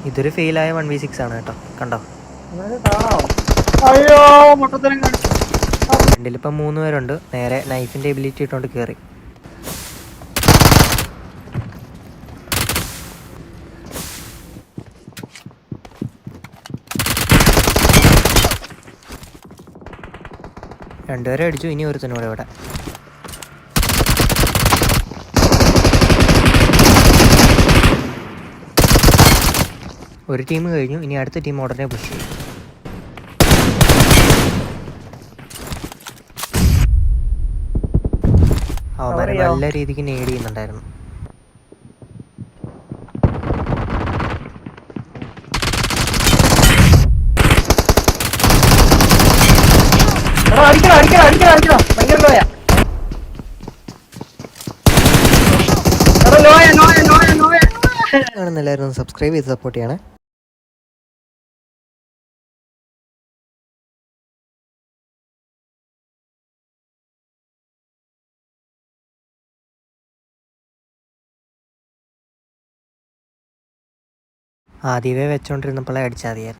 ഇതൊരു ഫെയിലായ 1v6 ആണ് കേട്ടോ, കണ്ടോ? അയ്യോ മൊത്തത്തിലും ഫ്രണ്ടിലിപ്പം 3 പേരുണ്ട്. നേരെ നൈഫിൻ്റെ എബിലിറ്റി ഇട്ടുകൊണ്ട് കയറി. രണ്ടുപേരെ അടിച്ചു, ഇനി ഒരുത്തനൂടെ ഇവിടെ. ഒരു ടീം കഴിഞ്ഞു, ഇനി അടുത്ത ടീം ഉടനെ പുഷ് ചെയ്യും. അവന്മാർ നല്ല രീതിക്ക് നേടി ചെയ്യുന്നുണ്ടായിരുന്നു. എല്ലാവരും സബ്സ്ക്രൈബ് ചെയ്ത് സപ്പോർട്ട് ചെയ്യണേ. ആദ്യമേ വെച്ചോണ്ടിരുന്നപ്പോഴേ അടിച്ചാൽ മതിയായിരുന്നു.